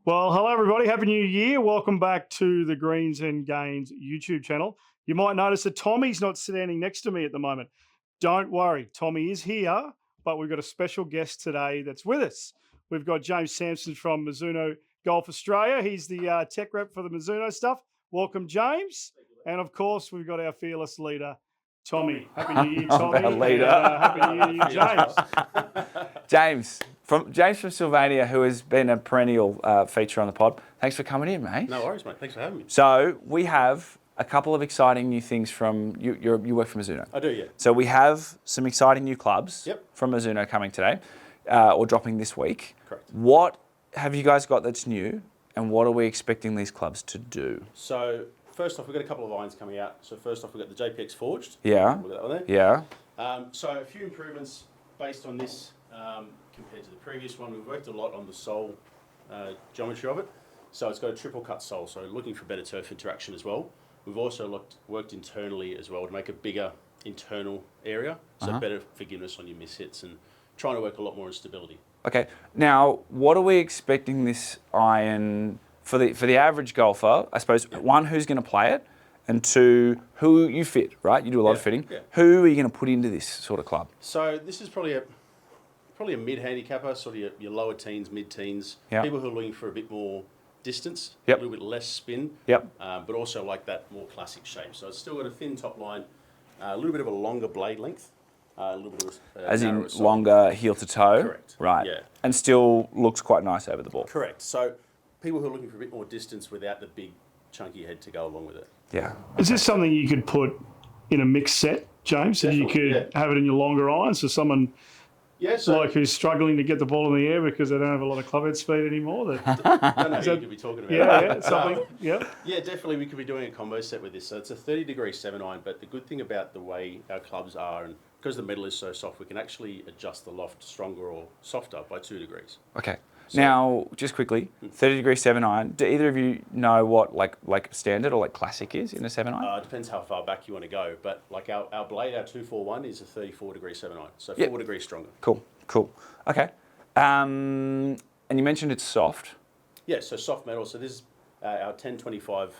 Well, hello everybody. Happy New Year. Welcome back to the Greens and Gains YouTube channel. You might notice that Tommy's not standing next to me at the moment. Don't worry, Tommy is here, but we've got a special guest today that's with us. We've got James Sampson from Mizuno Golf Australia. He's the tech rep for the Mizuno stuff. Welcome, James. And of course, we've got our fearless leader, Tommy. Happy New Year, I'm Tommy. our leader. And, Happy New Year, James. James from Sylvania, who has been a perennial feature on the pod. Thanks for coming in, mate. No worries, mate. Thanks for having me. So we have a couple of exciting new things from you. You work for Mizuno. I do, yeah. So we have some exciting new clubs Yep. from Mizuno coming today, or dropping this week. Correct. What have you guys got that's new, and what are we expecting these clubs to do? So first off, we've got a couple of irons coming out. So first off, we've got the JPX Forged. Yeah. Look at that one there. Yeah. So a few improvements based on this compared to the previous one. We've worked a lot on the sole geometry of it. So it's got a triple cut sole, so looking for better turf interaction as well. We've also worked internally as well to make a bigger internal area, so better forgiveness on your miss hits and trying to work a lot more on stability. Okay. Now, what are we expecting this iron for the average golfer? I suppose one, who's going to play it, and two, who you fit. Right, you do a lot of fitting. Yeah. Who are you going to put into this sort of club? So this is probably a mid handicapper, sort of your lower teens, mid teens. Yeah. People who are looking for a bit more distance, Yep. a little bit less spin, Yep. but also like that more classic shape. So it's still got a thin top line, a little bit of a longer blade length, a little bit of As in narrower sole. longer heel to toe. Correct. Right. Yeah. And still looks quite nice over the ball. Correct. So people who are looking for a bit more distance without the big chunky head to go along with it. Yeah. Is this something you could put in a mixed set, James? So you Definitely, could have it in your longer irons for someone Yeah. So like who's struggling to get the ball in the air because they don't have a lot of clubhead speed anymore. I don't know who you could be talking about. Yeah, something. Yeah. Yeah, definitely we could be doing a combo set with this. So it's a 30-degree 7-iron, but the good thing about the way our clubs are, and because the metal is so soft, we can actually adjust the loft stronger or softer by 2 degrees. Okay. Now, just quickly, 30-degree 7-iron. Do either of you know what like standard or like classic is in a 7-iron? It depends how far back you want to go, but like our blade, our 241 is a 34-degree 7-iron, so Yep. 4 degrees stronger. Cool. Okay. And you mentioned it's soft. Yeah, so soft metal. So this is our 1025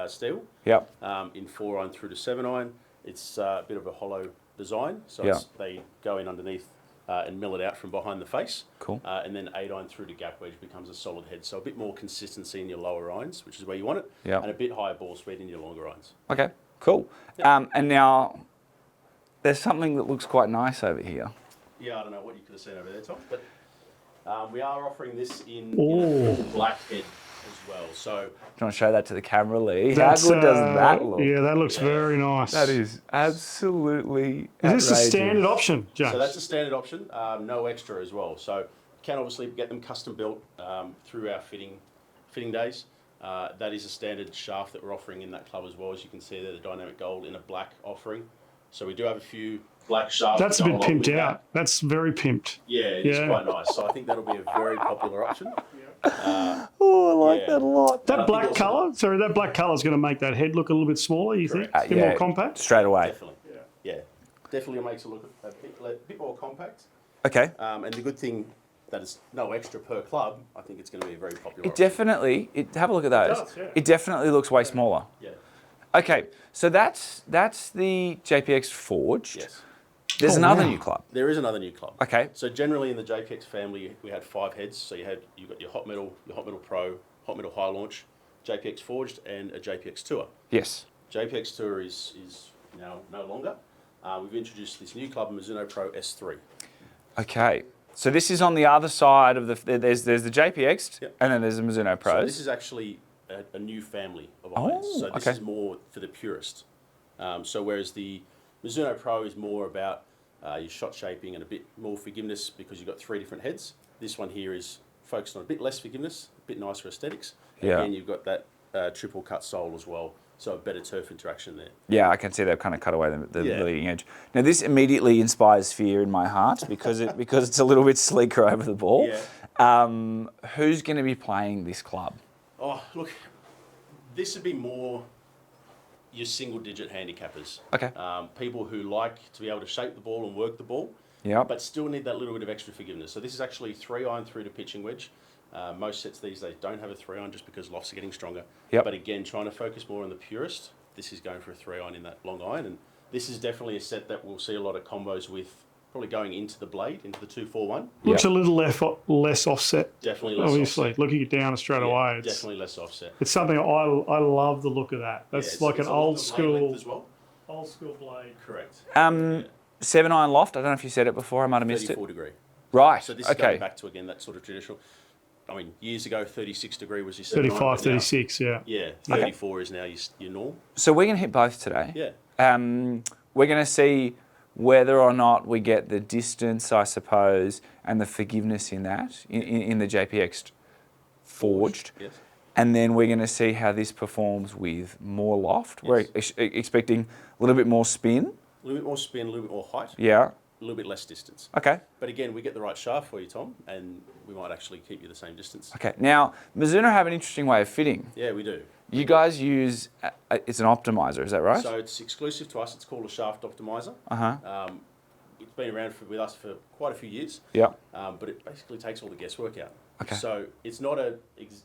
steel. Yep. In 4-iron through to 7-iron. It's a bit of a hollow design, so Yeah. they go in underneath and mill it out from behind the face. Cool. And then 8-iron through to gap wedge becomes a solid head. So a bit more consistency in your lower irons, which is where you want it, Yeah. and a bit higher ball speed in your longer irons. Okay. Cool. And now, there's something that looks quite nice over here. Yeah, I don't know what you could have seen over there, Tom, but we are offering this in Ooh. a full black head as well. So Do you want to show that to the camera, Lee? That's, How good does that look? Yeah, that looks very nice. That is absolutely Is this a outrageous. standard option, James? So that's a standard option, no extra as well. So you can obviously get them custom built through our fitting days. That is a standard shaft that we're offering in that club as well. As you can see there, the dynamic gold in a black offering. So we do have a few black shafts. That's a that bit go along pimped with out. that. That's very pimped. Yeah, it's quite nice. So I think that'll be a very popular option. Oh, I like that a lot. That I think black also- colour, sorry, that black colour is going to make that head look a little bit smaller, you think? Correct. A bit more compact? Straight away. Definitely. Yeah. Definitely makes it look a bit more compact. Okay. And the good thing that it's no extra per club, I think it's going to be a very popular It option. definitely, have a look at those. does, yeah. It definitely looks way smaller. Yeah. Okay, so that's the JPX Forged. Yes. There's Oh, another wow. new club. There is another new club. Okay. So generally in the JPX family, we had 5 heads. So you got your Hot Metal Pro, Hot Metal High Launch, JPX Forged, and a JPX Tour. Yes. JPX Tour is now no longer. We've introduced this new club, Mizuno Pro S3. Okay. So this is on the other side of the. There's the JPX, Yep. and then there's the Mizuno Pros. So this is actually a new family of irons. Oh, So this okay. is more for the purist. So whereas the Mizuno Pro is more about your shot shaping and a bit more forgiveness because you've got 3 different heads. This one here is focused on a bit less forgiveness, a bit nicer aesthetics. And Yeah. again, you've got that triple cut sole as well. So a better turf interaction there. Yeah, I can see they've kind of cut away the Yeah. leading edge. Now this immediately inspires fear in my heart because it's a little bit sleeker over the ball. Yeah. Who's going to be playing this club? Oh, look, this would be more your single-digit handicappers. Okay. People who like to be able to shape the ball and work the ball, Yep. but still need that little bit of extra forgiveness. So this is actually 3-iron through to pitching wedge. Most sets these days don't have a 3-iron just because lofts are getting stronger. Yep. But again, trying to focus more on the purist, this is going for a 3-iron in that long iron. And this is definitely a set that we'll see a lot of combos with, probably going into the blade, into the 241. Looks a little less offset. Definitely less Obviously, offset. looking it down straight away. It's, definitely less offset. it's something I love the look of that. That's It's like an a lot old of blade length school, as well. old school blade. Correct. 7-iron loft. I don't know if you said it before. I might have missed it. 34 degree. Right. So this is going back to, again, that sort of traditional. I mean, years ago, 36 degree was your 7-iron. 35, 36, yeah. Yeah, 34 is now your norm. So we're going to hit both today. Yeah. We're going to see whether or not we get the distance, I suppose, and the forgiveness in that, in the JPX forged. Yes. And then we're going to see how this performs with more loft. Yes. We're expecting a little bit more spin. A little bit more spin, a little bit more height, Yeah. a little bit less distance. Okay. But again, we get the right shaft for you, Tom, and we might actually keep you the same distance. Okay. Now, Mizuno have an interesting way of fitting. Yeah, we do. You guys use, it's an optimizer, is that right? So it's exclusive to us. It's called a shaft optimizer. Uh-huh. It's been around with us for quite a few years. Yeah. But it basically takes all the guesswork out. Okay. So it's not an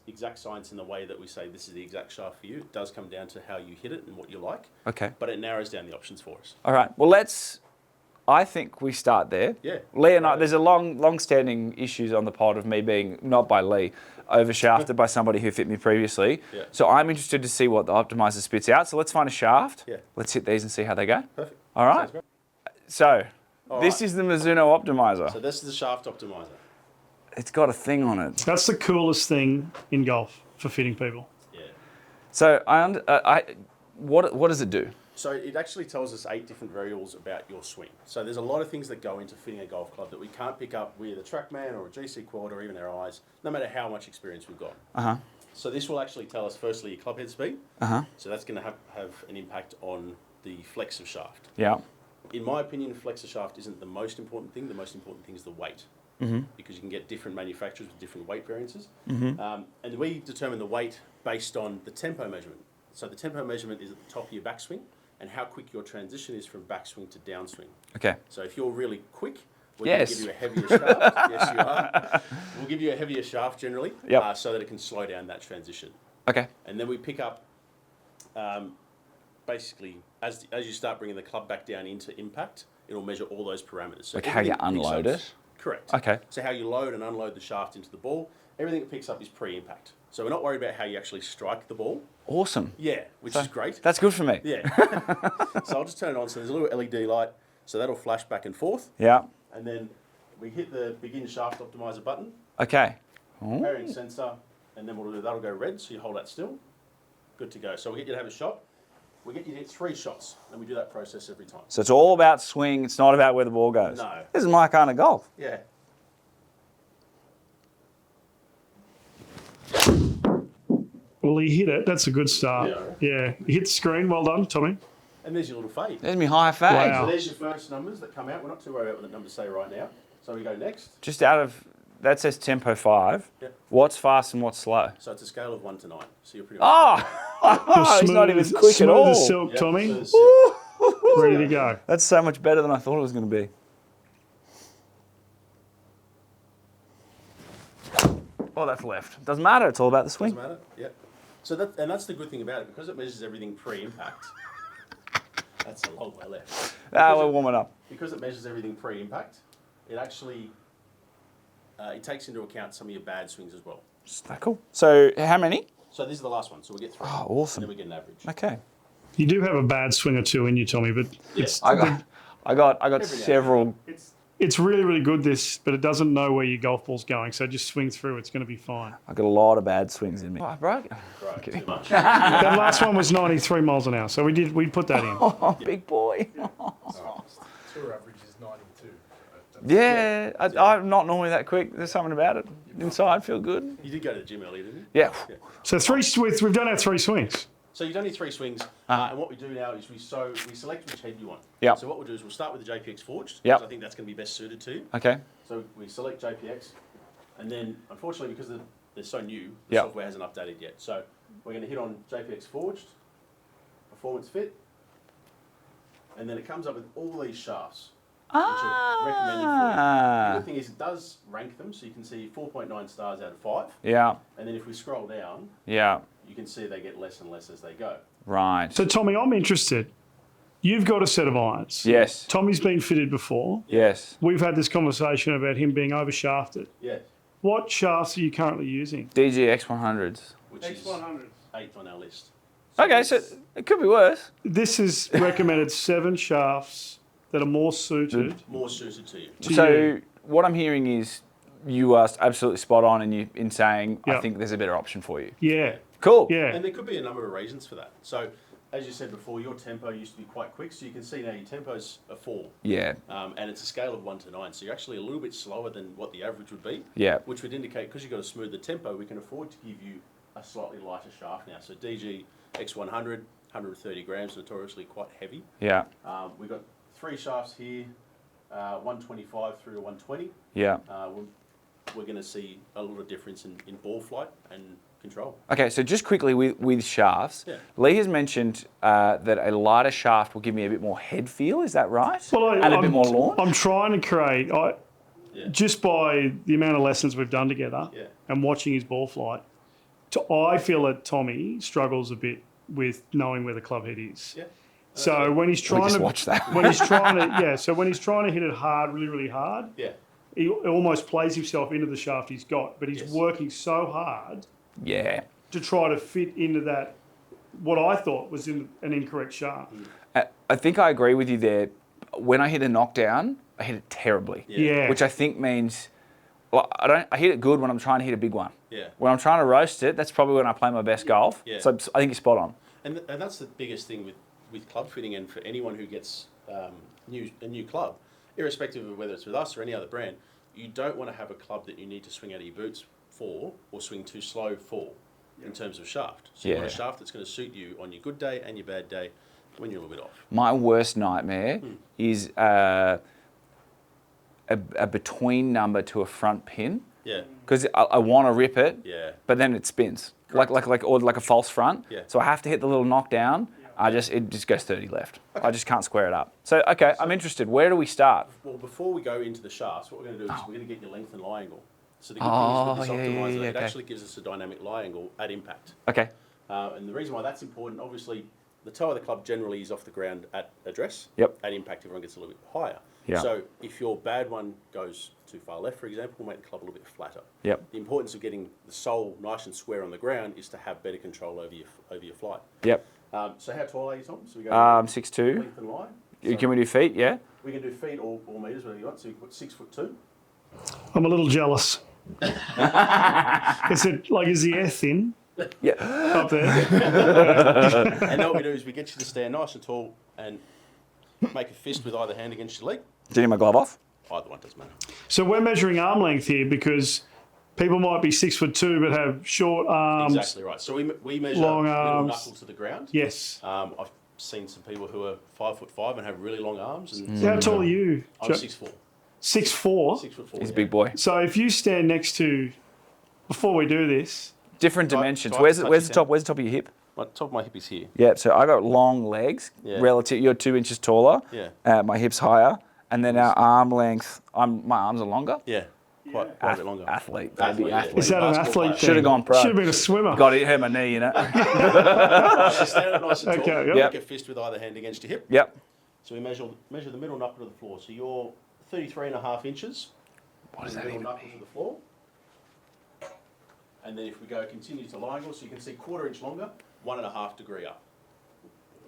exact science in the way that we say this is the exact shaft for you. It does come down to how you hit it and what you like. Okay. But it narrows down the options for us. All right. Well, I think we start there. Yeah. Lee and I, there's a long-standing issues on the pod of me being, not by Lee, overshafted by somebody who fit me previously. Yeah. So I'm interested to see what the optimizer spits out. So let's find a shaft. Yeah. Let's hit these and see how they go. Perfect. All right. Sounds great. So All this right. is the Mizuno optimizer. So this is the shaft optimizer. It's got a thing on it. That's the coolest thing in golf for fitting people. Yeah. So what does it do? So it actually tells us 8 different variables about your swing. So there's a lot of things that go into fitting a golf club that we can't pick up with a TrackMan or a GC Quad or even our eyes, no matter how much experience we've got. Uh-huh. So this will actually tell us firstly your club head speed. Uh-huh. So that's going to have an impact on the flex of shaft. Yeah. In my opinion, flex of shaft isn't the most important thing. The most important thing is the weight. Mm-hmm. Because you can get different manufacturers with different weight variances. Mm-hmm. And we determine the weight based on the tempo measurement. So the tempo measurement is at the top of your backswing and how quick your transition is from backswing to downswing. Okay. So if you're really quick, we're Yes. going to give you a heavier shaft. Yes, you are. We'll give you a heavier shaft generally, Yep. so that it can slow down that transition. Okay. And then we pick up, basically, as you start bringing the club back down into impact, it'll measure all those parameters. So Like how you everything picks unload up- it? Correct. Okay. So how you load and unload the shaft into the ball, everything it picks up is pre-impact. So we're not worried about how you actually strike the ball. Awesome. Yeah, which is great. That's good for me. Yeah. So I'll just turn it on. So there's a little LED light, so that'll flash back and forth. Yeah. And then we hit the begin shaft optimizer button, Okay. bearing sensor, and then that'll go red, so you hold that still. Good to go. So we get you to have a shot. We get you to hit 3 shots, and we do that process every time. So it's all about swing. It's not about where the ball goes. No. This is my kind of golf. Yeah. Well, he hit it. That's a good start. Yeah. Yeah. He hit the screen. Well done, Tommy. And there's your little fade. There's me high fade. Wow. So there's your first numbers that come out. We're not too worried about what the numbers say right now. So we go next. Just out of, that says tempo 5. Yep. What's fast and what's slow? So it's a scale of 1 to 9. So you're pretty Oh! He's not even quick at smooth all. as silk, Yep, Tommy. so it's- Ready to go. That's so much better than I thought it was going to be. Oh, that's left. Doesn't matter. It's all about the swing. Doesn't matter. Yep. So that's the good thing about it, because it measures everything pre-impact. That's a long way left. We're warming up. Because it measures everything pre-impact, it actually it takes into account some of your bad swings as well. Is that cool? So how many? So this is the last one. So we get 3. Oh, awesome. And then we get an average. Okay. You do have a bad swing or two in you, Tommy, but it's I got now. several. it's really, really good, this, but it doesn't know where your golf ball's going, so just swing through. It's going to be fine. I got a lot of bad swings in me. Oh, bro. Right, too much. That last one was 93 miles an hour, so we put that in. Oh, big boy. Tour average is 92. Yeah, I'm not normally that quick. There's something about it. Inside, feel good. You did go to the gym earlier, didn't you? Yeah. So we've done our 3 swings. So you've done your 3 swings, and what we do now is we select which head you want. Yep. So what we'll do is we'll start with the JPX Forged, Yep. because I think that's going to be best suited to you. Okay. So we select JPX, and then unfortunately because they're so new, the Yep. software hasn't updated yet. So we're going to hit on JPX Forged, Performance Fit, and then it comes up with all these shafts. are recommended for you. The Ah. good thing is it does rank them, so you can see 4.9 stars out of 5. Yeah. And then if we scroll down, Yeah. you can see they get less and less as they go. Right. So, Tommy, I'm interested. You've got a set of irons. Yes. Tommy's been fitted before. Yes. We've had this conversation about him being overshafted. Yeah. What shafts are you currently using? DG X100s. Which is 8th on our list. Okay, so it could be worse. This is recommended 7 shafts that are more suited. More suited to you. To So you. what I'm hearing is you are absolutely spot on in saying I Yep. think there's a better option for you. Yeah. Cool. Yeah. And there could be a number of reasons for that. So, as you said before, your tempo used to be quite quick, so you can see now your tempo's a 4. Yeah. And it's a scale of 1 to 9, so you're actually a little bit slower than what the average would be. Yeah. Which would indicate, because you've got a smoother tempo, we can afford to give you a slightly lighter shaft now. So DG X100, 130 grams, notoriously quite heavy. Yeah. We've got 3 shafts here, 125 through to 120. Yeah. We're going to see a lot of difference in ball flight and control. Okay, so just quickly with shafts, Yeah. Lee has mentioned that a lighter shaft will give me a bit more head feel. Is that right? Well, and a bit more launch. I'm trying to create, Yeah. just by the amount of lessons we've done together Yeah. and watching his ball flight, I feel that Tommy struggles a bit with knowing where the club head is. Yeah. So when he's we trying just to watch that. when he's trying to so when he's trying to hit it hard, really, really hard, Yeah. he almost plays himself into the shaft he's got, but he's Yes. working so hard Yeah. to try to fit into that what I thought was an incorrect shaft. I think I agree with you there. When I hit a knockdown, I hit it terribly. Yeah. Which I think means I hit it good when I'm trying to hit a big one. Yeah. When I'm trying to roast it, that's probably when I play my best golf. Yeah. So I think you're spot on. And that's the biggest thing with club fitting, and for anyone who gets a new club, irrespective of whether it's with us or any other brand, you don't want to have a club that you need to swing out of your boots for or swing too slow for in terms of shaft. So you want a Yeah. shaft that's going to suit you on your good day and your bad day when you're a little bit off. My worst nightmare is a between number to a front pin. Yeah. Because I want to rip it, Yeah. but then it spins like a false front. Yeah. So I have to hit the little knockdown. It just goes 30 left. I just can't square it up. So okay, I'm interested. Where do we start? Well, before we go into the shafts, what we're going to do is we're going to get your length and lie angle. So the good Oh, thing is with yeah, this optimizer, yeah, it okay. actually gives us a dynamic lie angle at impact. Okay. And the reason why that's important, obviously, the toe of the club generally is off the ground at address. Yep. At impact, everyone gets a little bit higher. Yeah. So if your bad one goes too far left, for example, we'll make the club a little bit flatter. Yep. The importance of getting the sole nice and square on the ground is to have better control over your flight. Yep. So how tall are you, Tom? So we go 6'2". length and line. Can we do feet? Yeah. We can do feet or metres, whatever you want. So you put 6'2". I'm a little jealous. Is the air thin Yeah. up there? And then what we do is we get you to stand nice and tall and make a fist with either hand against your leg. Do you need my glove off? Either one doesn't matter. So we're measuring arm length here because people might be 6'2" but have short arms. Exactly right. So we measure long middle arms. knuckle to the ground. Yes. I've seen some people who are 5'5" and have really long arms. And How tall are you? I'm 6'4". 6'4". 6'4". He's a big boy. So if you stand next to, before we do this, Different Do I- dimensions. do I Where's touch the you top? Where's the top of your hip? My top of my hip is here. Yeah. So I got long legs. Yeah. Relative. You're 2 inches taller. Yeah. My hip's higher, and then our arm length. My arms are longer. Yeah. Quite a bit longer. Athlete. Athlete, Baby yeah. athlete. is that an Basketball athlete player. thing? Should have gone pro. Should have been a swimmer. Got it. Hurt my knee. You know. So stand up nice and tall. Okay, yep. Make a fist with either hand against your hip. Yep. So we measure the middle knuckle to the floor. So you're 33.5 inches. What does The that middle even knuckle mean? to the floor. And then if we go continue to lie angle, so you can see 1/4 inch longer, 1.5 degree up.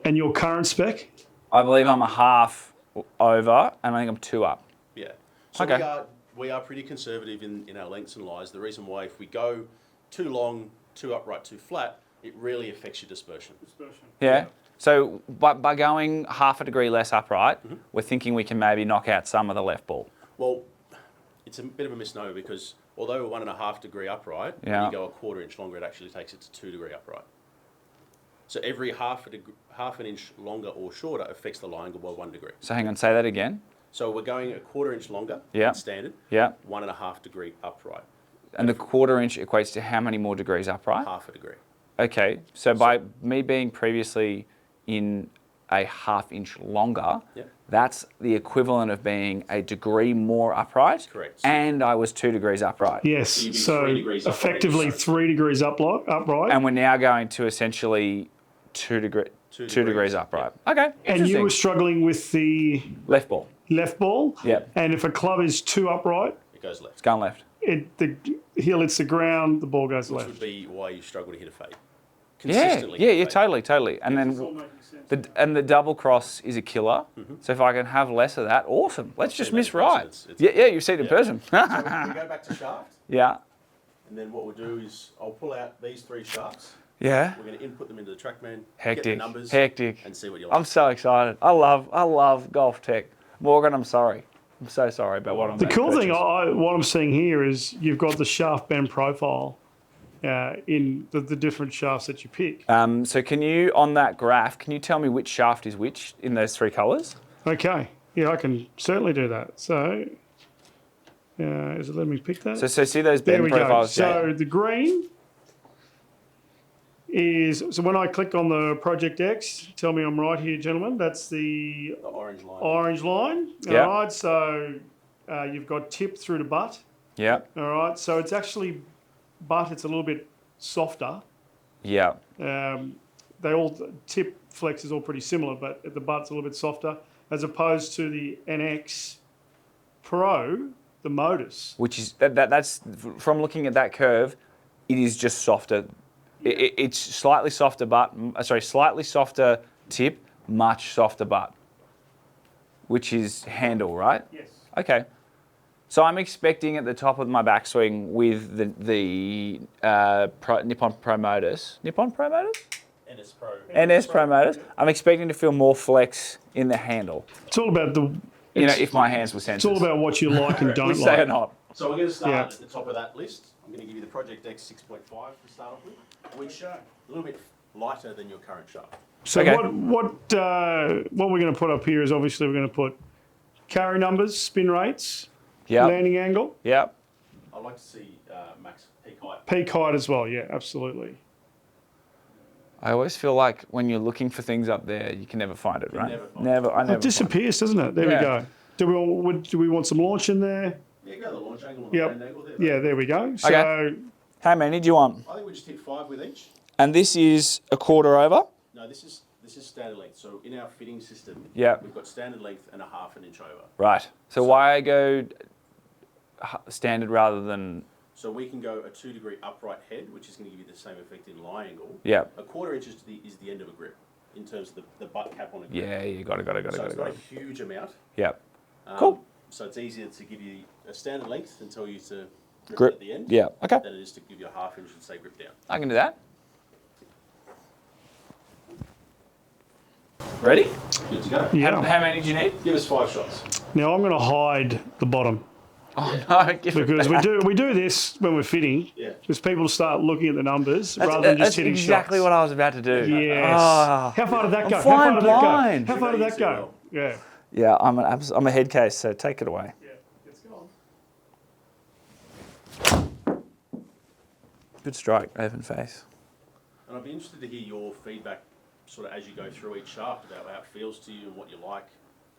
And your current spec? I believe I'm a half over, and I think I'm 2 up. Yeah. So Okay. we are pretty conservative in our lengths and lies. The reason why, if we go too long, too upright, too flat, it really affects your dispersion. Yeah. So by going half a degree less upright, we're thinking we can maybe knock out some of the left ball. Well, it's a bit of a misnomer because although we're 1.5 degree upright, when Yeah. you go 1/4 inch longer, it actually takes it to 2 degree upright. So every half an inch longer or shorter affects the lie angle by 1 degree. So hang on, say that again. So we're going 1/4 inch longer Yeah. than standard, Yeah. 1.5 degree upright, And the 1/4 inch equates to how many more degrees upright? half a degree. Okay. So by me being previously in a ½ inch longer, Yep. that's the equivalent of being a degree more upright. Correct. And I was 2 degrees upright. Yes. you'd be So 3 degrees upright. effectively 3 degrees upright. And we're now going to essentially 2 degrees upright. Okay. And you Interesting. were struggling with the Left ball. left ball. Yep. And if a club is too upright, It goes left. It's going left. the heel hits the ground, the ball goes Which left. would be why you struggle to hit a fade. Yeah, Consistently. hit a yeah, fade. totally. And then the double cross is a killer. So if I can have less of that, awesome. Let's just seen that miss in person. right. It's- Yeah, you've seen it in person. So we go back to shaft, Yeah. and then what we'll do is I'll pull out these 3 shafts. Yeah. We're going to input them into the TrackMan, get the Hectic. numbers, Hectic. and see what you like. I'm so excited. I love golf tech. Morgan, I'm sorry. I'm so sorry about what I'm The about to cool thing, purchase. what I'm seeing here is you've got the shaft bend profile in the different shafts that you pick. So can you, on that graph, can you tell me which shaft is which in those 3 colours? Okay. Yeah, I can certainly do that. So, is it letting me pick that? So see those There bend we go. profiles? So the green is, so when I click on the Project X, tell me I'm right here, gentlemen, that's the The orange line. orange line. Yeah. All right, so you've got tip through to butt. Yeah. All right, so it's actually butt, it's a little bit softer. Yeah. They all, tip flex is all pretty similar, but at the butt's a little bit softer, as opposed to the NX Pro, the Modus. Which is that's from looking at that curve, it is just softer. It's slightly softer slightly softer tip, much softer butt, which is handle, right? Yes. Okay. So I'm expecting at the top of my backswing with the Nippon Pro Modus. Nippon Pro Modus? NS Pro. NS Pro Modus. I'm expecting to feel more flex in the handle. It's all about the, You know, if my hands were sensors. it's all about what you like and don't we say like. or not. So we're going to start Yeah. at the top of that list. I'm going to give you the Project X 6.5 to start off with, which is a little bit lighter than your current shaft. So Okay. what we're going to put up here is obviously we're going to put carry numbers, spin rates, Yeah. landing angle, Yeah. I'd like to see max peak height. peak height as well. Yeah, absolutely. I always feel like when you're looking for things up there, you can never find it, right? never find Never. I never. It disappears, doesn't it? There Yeah. we go. Do we want some launch in there? Yeah, go the launch angle and the Yep. land angle there. Yeah, there we go. So Okay. How many do you want? I think we just hit 5 with each. And this is a quarter over. No, this is standard length. So in our fitting system, Yeah. we've got standard length and a ½ an inch over. Right. So why go standard rather than? So we can go a 2 degree upright head, which is going to give you the same effect in lie angle. Yeah. A quarter inch is the end of a grip in terms of the butt cap on a grip. Yeah. You got it. So it's not a huge amount. Yeah. Um, Cool. So it's easier to give you a standard length and tell you to grip, Grip. at the end Yeah. Okay. than it is to give you a ½ inch and say grip down. I can do that. Ready? Good to go. yeah. How many do you need? Give us 5 shots. Now I'm going to hide the bottom Oh no! Give it because back. we do this when we're fitting. Yeah. Because people start looking at the numbers rather than just That's hitting exactly shots. what I was about to do. Yes. Ah. How far did that I'm go? How flying far did that blind. go? How far did that You go? know Yeah. Yeah. I'm a head case, so take it away. Yeah. It's gone. Good strike, open face. And I'd be interested to hear your feedback sort of as you go through each shaft about how it feels to you and what you like.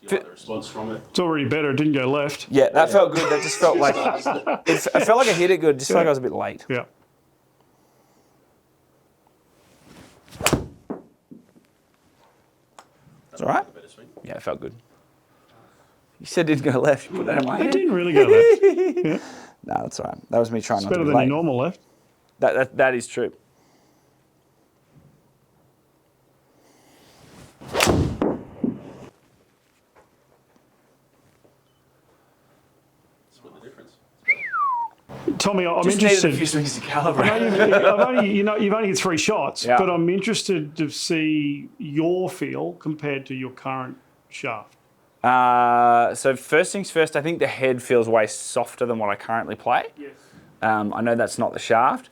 Do you like the response from it? It's already better. It didn't go left. Yeah, that felt good. That just felt like it felt like I hit it good. Just felt like I was a bit late. Yeah. It's all right. A better swing. Yeah, it felt good. You said it didn't go left. You put that in my It hand. didn't really go left. Yeah. No, that's all right. That was me trying It's not to better be than late. your normal left. That is true. Split the difference. Tommy, I'm Just needed a interested. few swings to I calibrate. know you've only hit 3 shots, Yeah. but I'm interested to see your feel compared to your current shaft. So first things first, I think the head feels way softer than what I currently play. Yes. I know that's not the shaft.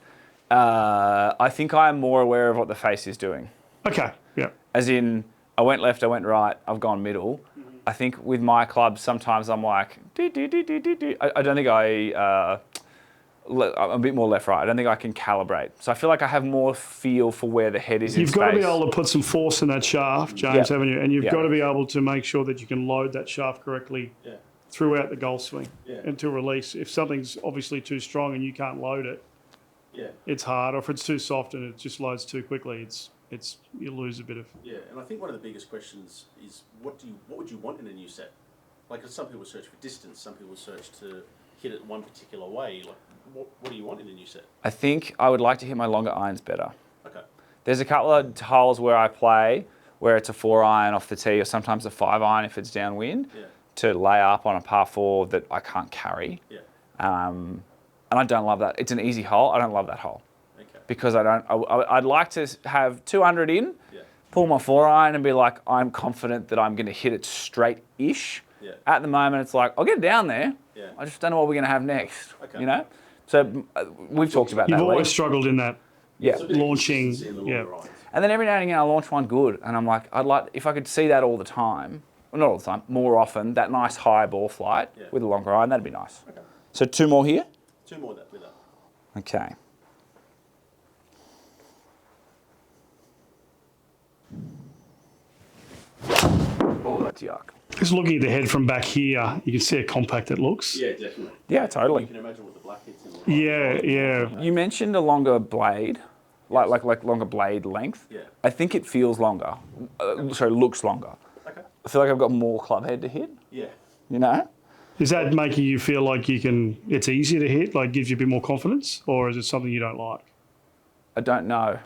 I think I am more aware of what the face is doing. Okay. Yeah. As in, I went left, I went right, I've gone middle. I think with my club, sometimes I'm like, I don't think I I'm a bit more left-right. I don't think I can calibrate. So I feel like I have more feel for where the head is in You've got to be space. able to put some force in that shaft, James, Yep. haven't you? And you've Yep. got to be able to make sure that you can load that shaft correctly Yeah. throughout the golf swing Yeah. and to release. If something's obviously too strong and you can't load it, Yeah. it's hard. Or if it's too soft and it just loads too quickly, it's you lose a bit of. Yeah, and I think one of the biggest questions is what would you want in a new set? Like some people search for distance, some people search to hit it one particular way. Like what do you want in a new set? I think I would like to hit my longer irons better. Okay. There's a couple of holes where I play where it's a 4-iron off the tee or sometimes a 5-iron if it's downwind Yeah. to lay up on a par 4 that I can't carry. Yeah. And I don't love that. It's an easy hole. I don't love that hole Okay. because I'd like to have 200 in, Yeah. pull my 4-iron and be like, I'm confident that I'm going to hit it straight-ish. Yeah. At the moment, it's like, I'll get it down there. Yeah. I just don't know what we're going to have next, Okay. you know? So we've talked about You've that, always Lee. struggled in that. Yeah. It's a bit of Launching, consistency in the yeah. longer irons. And then every now and again, I launch one good, and I'm like, I'd like if I could see that all the time, well, not all the time, more often, that nice high ball flight Yeah. with a longer iron, that'd be nice. Okay. So 2 more here. 2 more that with that. Okay. Oh, that's yuck. Just looking at the head from back here, you can see how compact it looks. Yeah, definitely. Yeah, You totally. can imagine what the black hits in the Yeah. You mentioned a longer blade, like longer blade length. Yeah. I think it feels longer. Sorry, looks longer. Okay. I feel like I've got more club head to hit. Yeah. You know. Is that making you feel like it's easier to hit, like gives you a bit more confidence, or is it something you don't like? I don't know.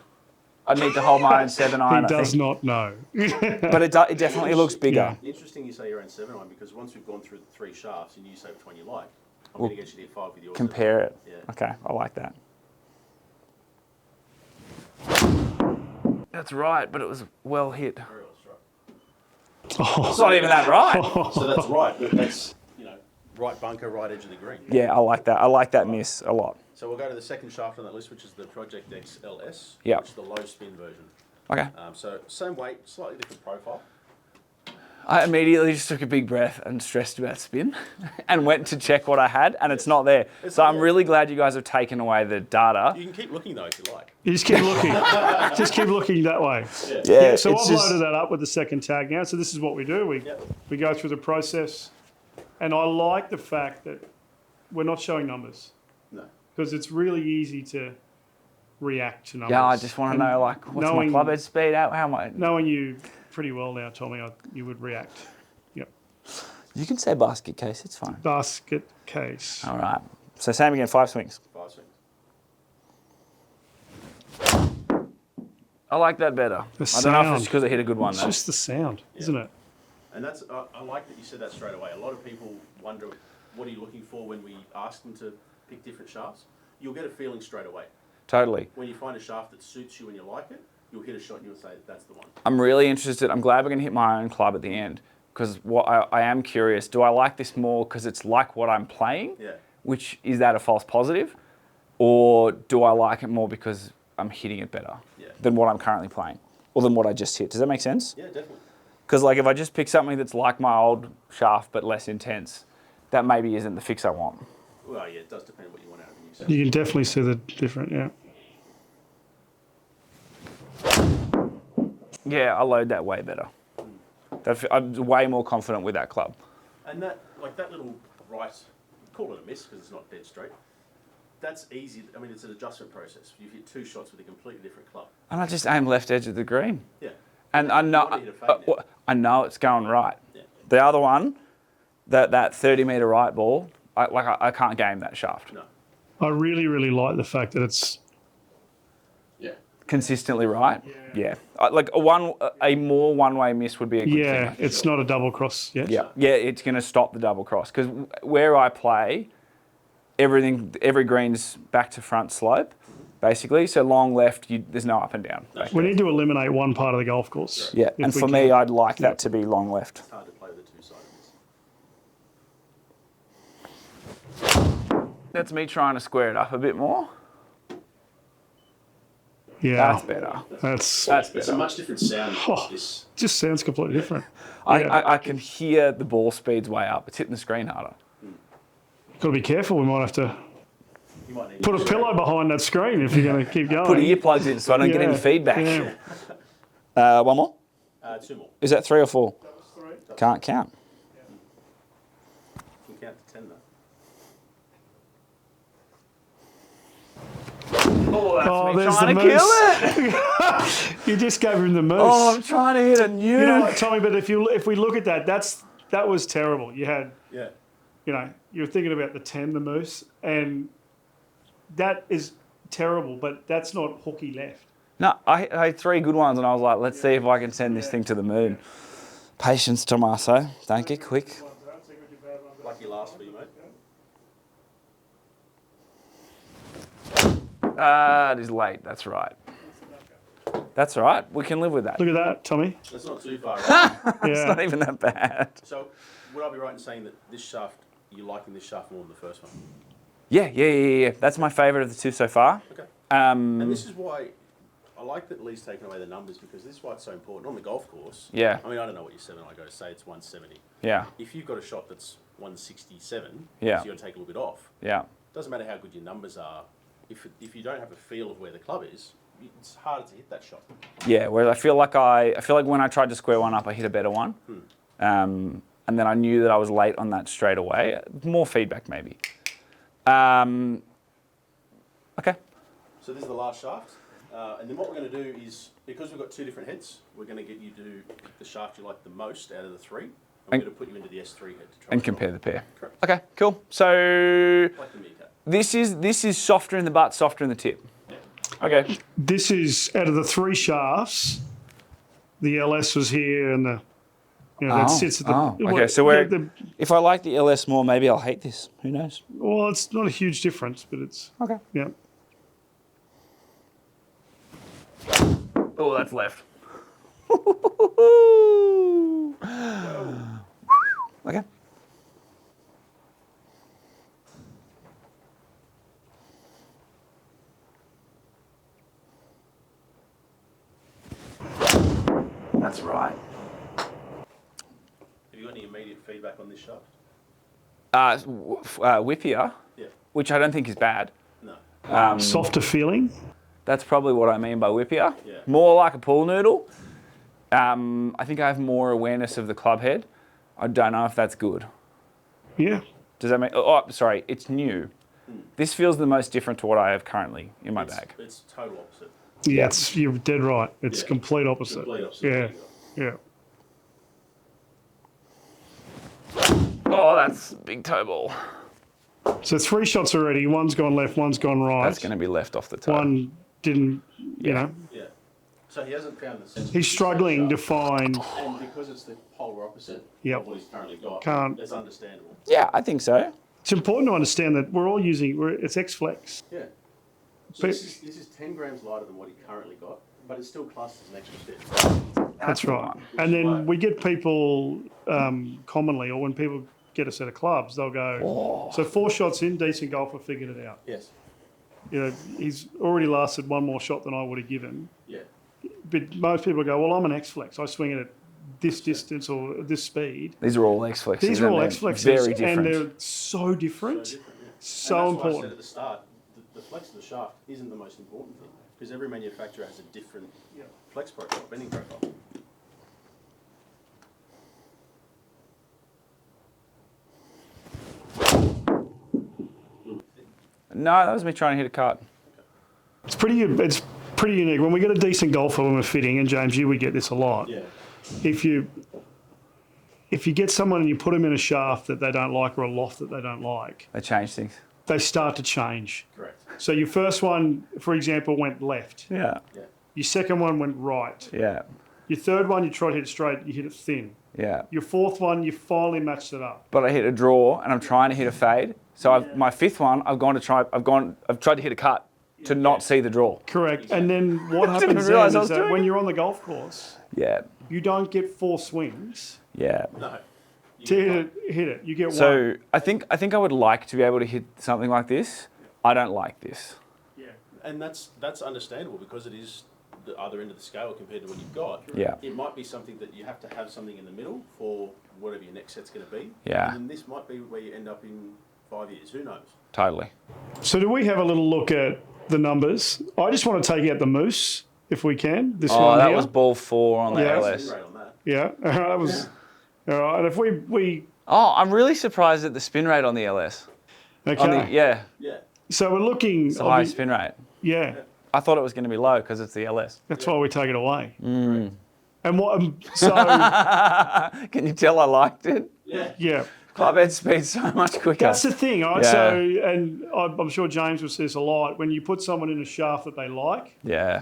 I need to hold my own 7-iron. He I does think. not know. But it definitely looks bigger. Yeah. Interesting you say you're around 7-iron because once we've gone through the 3 shafts and you say which one you like, I'm going to get you to hit 5 with yours. Compare it. Yeah. Okay, I like that. That's right, but it was well hit. Very well struck. It's not even that right. So that's right, but that's, right bunker, right edge of the green. Yeah, I like that. I like that miss a lot. So we'll go to the second shaft on that list, which is the Project X LS, Yep. which is the low spin version. Okay. So same weight, slightly different profile. I immediately just took a big breath and stressed about spin and went to check what I had, and it's not there. It's So not I'm there. really glad you guys have taken away the data. You can keep looking though if you like. You just keep looking. Just keep looking that way. Yeah, So I've it's just, loaded that up with the second tag now. So this is what we do. We go through the process, and I like the fact that we're not showing numbers No. because it's really easy to react to numbers. yeah, I just want to And know, like, what's my knowing- club head speed? How am I? Knowing you pretty well now, Tommy, you would react. Yep. You can say basket case, it's fine. Basket case. All right. So same again, 5 swings. 5 swings. I like that better. The I don't know if sound. it's because I hit a good one It's though. just the sound, isn't it? And that's I like that you said that straight away. A lot of people wonder what are you looking for when we ask them to pick different shafts. You'll get a feeling straight away. Totally. When you find a shaft that suits you and you like it, you'll hit a shot and you'll say that's the one. I'm really interested. I'm glad we're going to hit my own club at the end because what I am curious, do I like this more because it's like what I'm playing? Yeah. Which is that a false positive? Or do I like it more because I'm hitting it better Yeah. than what I'm currently playing? Or than what I just hit? Does that make sense? Yeah, definitely. Because like if I just pick something that's like my old shaft but less intense, that maybe isn't the fix I want. Well, yeah, it does depend what you want out of a new set. You can definitely see the different, yeah. Yeah, I load that way better. I'm way more confident with that club. And that little right, call it a miss because it's not dead straight. That's easy. I mean, it's an adjustment process. You've hit 2 shots with a completely different club. And I just aim left edge of the green. Yeah. And I You know, wanna hit a fade now. I know it's going right. Yeah. The other one, that 30-metre right ball, I can't game that shaft. No. I really, really like the fact that it's Yeah. Consistently right. Yeah. Like a more one-way miss would be a good yeah, thing. it's not a double cross yet. Yeah. Yeah, it's going to stop the double cross because where I play, every green's back to front slope, basically. So long left, there's no up and down. We need to eliminate one part of the golf course. Yeah, if and we for can. me, I'd like that to be long left. It's hard to play with a 2-sided miss. That's me trying to square it up a bit more. Yeah, That's better. that's That's It's a better. much different sound. Oh. This. just sounds completely different. Yeah. I can hear the ball speeds way up. It's hitting the screen harder. Got to be careful. We might have to You might need Put a pillow behind that screen if you're going to keep going. Put earplugs in so I don't get any Yeah, feedback. yeah. One more? 2 more. Is that 3 or 4? That was 3. Can't count. You can count to 10 though. Oh, that's Oh, me there's trying the to moose. kill it. You just gave him the moose. Oh, I'm trying to hit a nuke. You know what, Tommy? But if we look at that, that was terrible. You had, Yeah. you know, you were thinking about the 10, the moose, and that is terrible. But that's not hooky left. No, I had 3 good ones, and I was like, let's see if I can send this thing to the moon. Patience, Tommaso. Don't get quick. Lucky last for you, mate. It is late. That's right. That's all right. We can live with that. Look at that, Tommy. That's not too far right. It's Yeah. not even that bad. So, would I be right in saying that this shaft, you're liking this shaft more than the first one? Yeah. That's my favourite of the 2 so far. Okay. Um, And this is why I like that Lee's taken away the numbers, because this is why it's so important. On the golf course, Yeah. I mean, I don't know what your 7 I go to say it's 170. Yeah. If you've got a shot that's 167, Yeah. so you're going to take a little bit off. Yeah. Doesn't matter how good your numbers are. If you don't have a feel of where the club is, it's harder to hit that shot. Yeah. Whereas I feel like when I tried to square one up, I hit a better one. And then I knew that I was late on that straight away. More feedback, maybe. Okay. So this is the last shaft. And then what we're going to do is, because we've got 2 different heads, we're going to get you to do the shaft you like the most out of the 3. And we're going to put you into the S3 head to try And compare the pair. Correct. Okay. Cool. So Like the meerkat. this is softer in the butt, softer in the tip. Okay. This is out of the 3 shafts. The LS was here, and the that sits at the. Okay. So if I like the LS more, maybe I'll hate this. Who knows? Well, it's not a huge difference, but it's Okay. yeah. Oh, that's left. Okay. That's right. Have you got any immediate feedback on this shaft? Whippier, Yeah. which I don't think is bad. No. Softer feeling. That's probably what I mean by whippier. Yeah. More like a pool noodle. I think I have more awareness of the club head. I don't know if that's good. Yeah. Does that make? Oh, sorry, it's new. This feels the most different to what I have currently in my bag. It's total opposite. Yeah, you're dead right. It's Yeah. complete opposite. Complete opposite. Yeah. Oh, that's big toe ball. So 3 shots already. One's gone left, one's gone right. That's going to be left off the toe. One didn't, you know. Yeah. So he hasn't found the sense. He's struggling to find. And because it's the polar opposite Yep. of what he's currently got, Can't. it's understandable. Yeah, I think so. It's important to understand that we're all using. It's X-Flex. Yeah. So But- this is 10 grams lighter than what he currently got, but it's still classed as an extra step. That's the right. one. And then we get people commonly, or when people get a set of clubs, they'll go. So 4 shots in, decent golfer figured it out. Yes. You know, he's already lasted 1 more shot than I would have given. Yeah. But most people go, well, I'm an X-Flex. I swing it at this distance or this speed. These are all X flexes. These are all and X they're flexes, Very different. and they're so different, So different, yeah. so And that's why I said important. at the start, the flex of the shaft isn't the most important thing, because every manufacturer has a different flex profile, bending profile. No, that was me trying to hit a cut. It's pretty unique. When we get a decent golfer when we're fitting, and James, you would get this a lot. Yeah. If you get someone and you put them in a shaft that they don't like or a loft that they don't like, They changed things. they start to change. Correct. So your first one, for example, went left. Yeah. Yeah. Your second one went right. Yeah. Your third one, you try to hit it straight, you hit it thin. Yeah. Your fourth one, you finally matched it up. But I hit a draw and I'm trying to hit a fade. So my 5th one, I've tried to hit a cut to not see the draw. Correct. And then what didn't happens then realise I is was that doing when it. you're on the golf course, Yeah. you don't get 4 swings Yeah. No. to hit it. You get one. So I think I would like to be able to hit something like this. I don't like this. Yeah. And that's understandable, because it is the other end of the scale compared to what you've got. Yeah. It might be something that you have to have something in the middle for whatever your next set's going to be. Yeah. And then this might be where you end up in 5 years, who knows? Totally. So do we have a little look at the numbers? I just want to take out the Moose if we can. This Oh, one that here. was ball 4 on the Yeah. Spin LS. rate on that. Yeah, that was all right. And if we Oh, I'm really surprised at the spin rate on the LS. okay, On the, yeah, Yeah. so we're looking. it's the highest spin rate. Yeah, I thought it was going to be low because it's the LS. that's why we take it away. Mm. And what? So Can you tell I liked it? Yeah. yeah, Club head speed's so much quicker. that's the thing, right? Yeah. So, and I'm sure James will see this a lot. When you put someone in a shaft that they like, Yeah.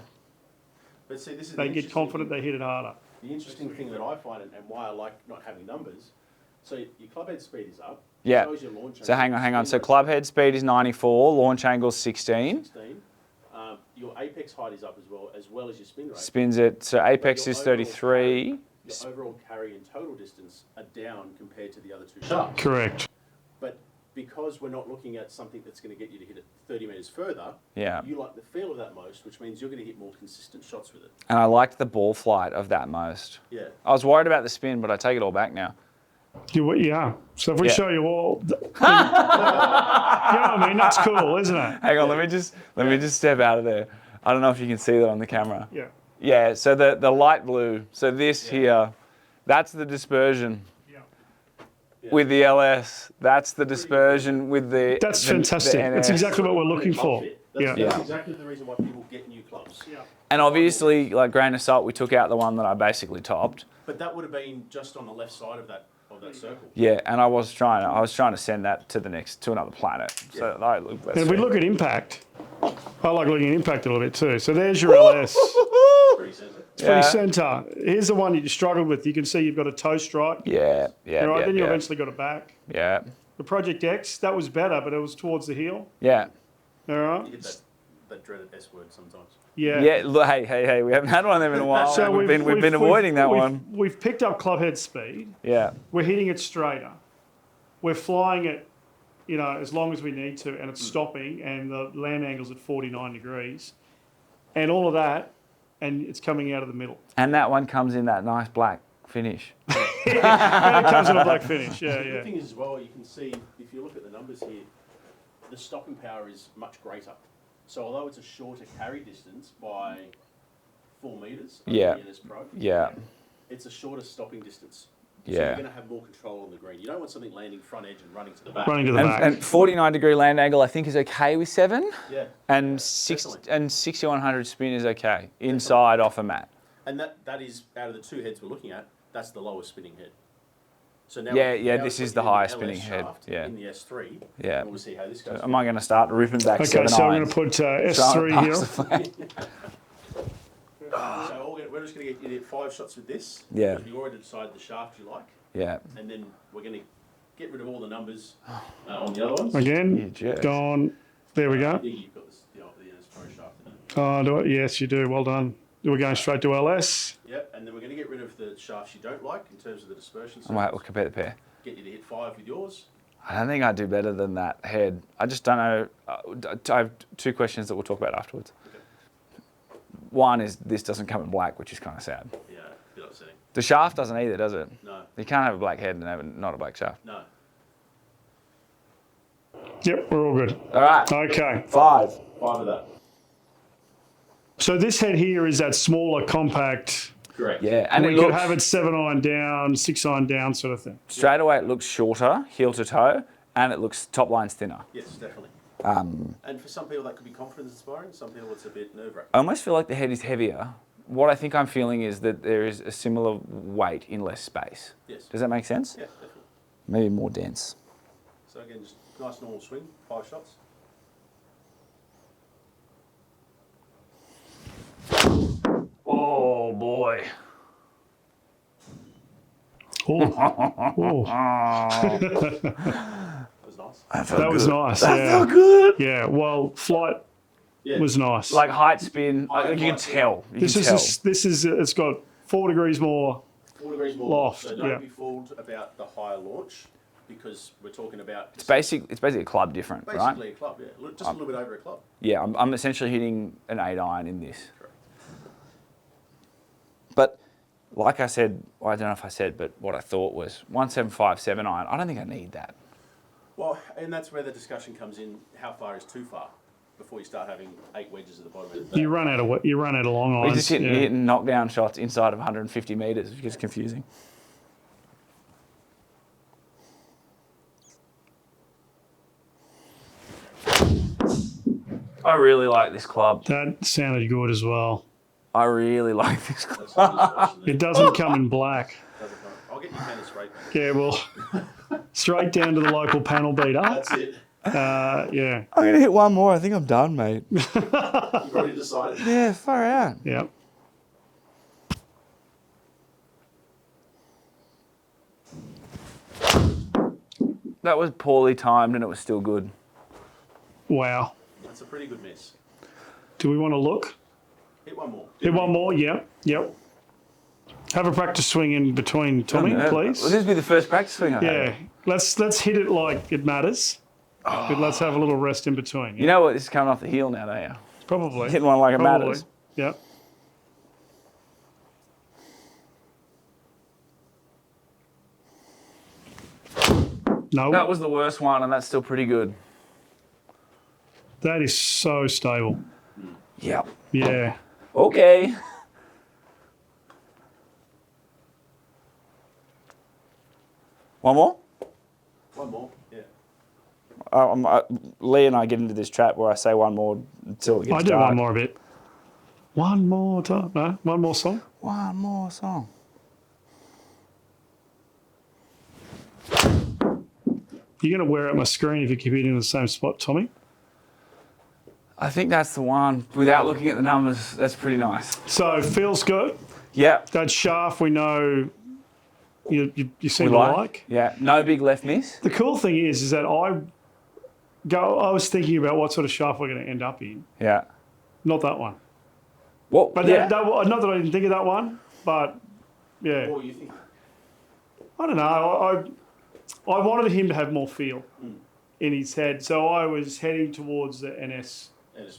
But see, this is they the get interesting confident thing. they hit it harder. The interesting thing that I find, and why I like not having numbers, so your club head speed is up. Yeah. So is your launch So angle. hang on. So Spin rate's club head speed is 94, launch angle's 16. 16. Your apex height is up as well as your spin rate. Spins it. So apex your is overall 33. Your overall carry and total distance are down compared to the other two shafts. Correct. But because we're not looking at something that's going to get you to hit it 30 metres further, Yeah. you like the feel of that most, which means you're going to hit more consistent shots with it. And I liked the ball flight of that most. Yeah. I was worried about the spin, but I take it all back now. Yeah. So if we Yeah. show you all, you know what I mean? That's cool, isn't it? Hang on, let me just step out of there. I don't know if you can see that on the camera. Yeah. Yeah, so the light blue, so this here, that's the dispersion Yeah. with the LS. That's the dispersion with the That's the fantastic. That's NS. exactly what we're looking for. That's Yeah. exactly the reason why people get new clubs. Yeah. And obviously, like grain of salt, we took out the one that I basically topped. But that would have been just on the left side of that circle. Yeah, and I was trying to send that to another planet. So that's And if we fair. look at impact, I like looking at impact a little bit too. So there's your LS. Pretty sensitive. It's pretty centre. Here's the one that you struggled with. You can see you've got a toe strike. Yeah, All right, then you yeah, eventually got it back. yeah, The Project X, that was better, but it was towards the heel. yeah. All You right. get that dreaded S word sometimes. Yeah. Yeah, look, hey, we haven't had one of them in a while. So we've been avoiding that one. We've picked up club head speed. Yeah, We're hitting it straighter. We're flying it, as long as we need to, and it's stopping, and the land angle's at 49 degrees, and all of that, and it's coming out of the middle. and that one comes in that nice black finish. And it comes in a black finish. Yeah, The yeah. good thing is as well, you can see, if you look at the numbers here, the stopping power is much greater. So although it's a shorter carry distance by 4 metres on Yeah. the NS Pro, Yeah, it's a shorter stopping distance. So Yeah. you're going to have more control on the green. You don't want something landing front edge and running to the back. Running to the back. and 49-degree land angle I think is okay with 7, Yeah. and definitely. 6100 spin is okay inside off a mat. And that is, out of the two heads we're looking at, that's the lowest spinning head. So now Yeah, now this we've is got the you in highest LS spinning head, shaft yeah. In the S3. Yeah. And we'll see how this goes. Am I going to start ripping back Okay, 7 so I'm going irons? to put Throwing S3 it past here. the flag. So we're just going to get you to hit 5 shots with this. Yeah. Because we already decided the shaft you like. Yeah. And then we're going to get rid of all the numbers on the other ones. You Again, jerk. gone. There we go. Yeah, you've got this, the NS Pro shaft in it. Oh, do it? Yes, you do. Well done. We're going straight to LS. Yep, and then we're going to get rid of the shafts you don't like in terms of the dispersion. I might circles. compare the pair. Get you to hit 5 with yours. I don't think I'd do better than that head. I just don't know. I have 2 questions that we'll talk about afterwards. Okay. One is this doesn't come in black, which is kind of sad. Yeah, a bit upsetting. The shaft doesn't either, does it? No, You can't have a black head and have not a black shaft. no. Yep, we're all good. All right. Okay. 5. 5 of that. So this head here is that smaller, compact. Correct. Yeah, and we it could looks have it 7 iron down, 6 iron down, sort of thing. straight away. It looks shorter, heel to toe, and it looks top line's thinner. Yes, definitely. Um, And for some people that could be confidence inspiring, some people it's a bit nerve-wracking. I almost feel like the head is heavier. What I think I'm feeling is that there is a similar weight in less space. Yes. Does that make sense? Yeah, definitely. Maybe more dense. So again, just nice normal swing, 5 shots. Oh boy. Oh, That was nice. that was nice. That Yeah. felt good. Yeah. Well, flight Yeah. was nice. Like height spin, you can tell. You this can is tell. this is it's got 4 degrees more. 4 degrees more. Loft, So don't yeah. be fooled about the higher launch because we're talking about It's basically a club different, right? basically a club, yeah. Just a little bit over a club. Yeah, I'm essentially hitting an 8 iron in this. Correct. But like I said, well, I don't know if I said, but what I thought was 175 7 iron. I don't think I need that. Well, and that's where the discussion comes in. How far is too far before you start having 8 wedges at the bottom of the You run out of long We're irons. just hitting knockdown shots inside of 150 metres, which gets confusing. I really like this club. That sounded good as well. I really like this club. That's the discussion there. It doesn't come in black. I'll get your tennis right. Yeah, well, straight down to the local panel beater. That's it. Yeah. I'm going to hit one more. I think I'm done, mate. You've already decided. Yeah, far out. Yeah. That was poorly timed and it was still good. Wow. That's a pretty good miss. Do we want to look? Hit one more. Hit one more. Yep. Yep. Have a practice swing in between, Tommy, please. Will this be the first practice swing I have? Yeah. Let's hit it like it matters. But let's have a little rest in between. You know what? This is coming off the heel now, don't you? Probably. Hitting one like it Probably. matters. Yep. No. That was the worst one, and that's still pretty good. That is so stable. Yep. Yeah. Okay. One more? One more. Yeah. Lee and I get into this trap where I say one more until it gets I do dark. one more a bit. One more time. No, one more song. One more song. You're going to wear out my screen if you keep hitting in the same spot, Tommy. I think that's the one. Without looking at the numbers, that's pretty nice. So, feels good. Yep. That shaft we know you seem We to like. like. Yeah. No big left miss. The cool thing is that I was thinking about what sort of shaft we're going to end up in. Yeah. Not that one. Well, But yeah. not that I didn't think of that one, but yeah. What were you thinking? I don't know. I wanted him to have more feel in his head, so I was heading towards the NS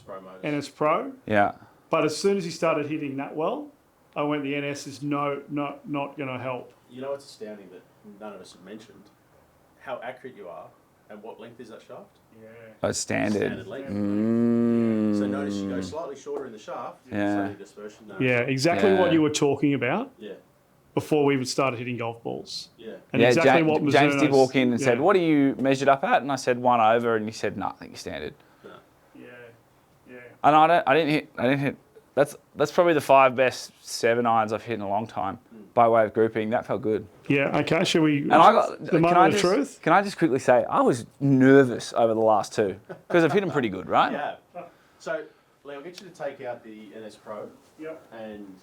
Pro motors. NS Pro. Yeah. But as soon as he started hitting that well, I went, the NS is not going to help. You know, it's astounding that none of us have mentioned how accurate you are and what length is that shaft? Yeah. That's standard. length. Mm. So notice you go slightly shorter in the shaft. Yeah. Slightly dispersion. No. Yeah, exactly Yeah. what you were talking about Yeah. before we even started hitting golf balls. Yeah. And Yeah, exactly James, what Mizuno's, James did walk in and said, yeah. "What are you measured up at?" And I said, "1 over," and he said, "No, I think you're standard." Yeah, yeah. And I didn't hit. That's probably the 5 best 7 irons I've hit in a long time, by way of grouping. That felt good. Yeah, okay, shall we... And I got the moment of truth? Can I just quickly say I was nervous over the last 2 because I've hit them pretty good, right? Yeah. So, Lee, I'll get you to take out the NS Pro Yep. and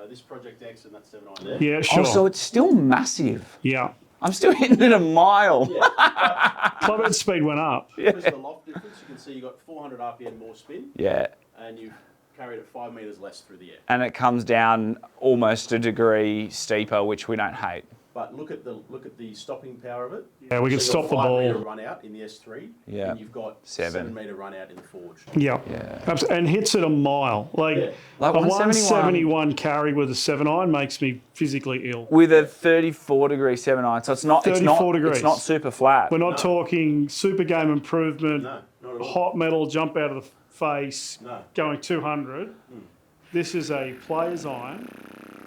this Project X and that 7 iron there. Yeah, sure. Oh, so it's still massive. Yeah. I'm still hitting it a mile. Club head speed went up. Because of the loft difference, you can see you got 400 RPM more spin Yeah. and you've carried it 5 metres less through the air. And it comes down almost a degree steeper, which we don't hate. But look at the stopping power of it. Yeah, we can So you've stop the got 5 metre ball. run out in the S3. Yeah. And you've got 7. 7 metre run out in the Forge. Yeah. Yeah. And hits it a mile. Like, Yeah. Like a 171 171 carry with a 7 iron makes me physically ill. with a 34-degree 7 iron, so it's not 34 degrees. It's not super flat. We're not talking super game improvement, No, not at all. hot metal, jump out of the face, No. going 200. This is a player's iron.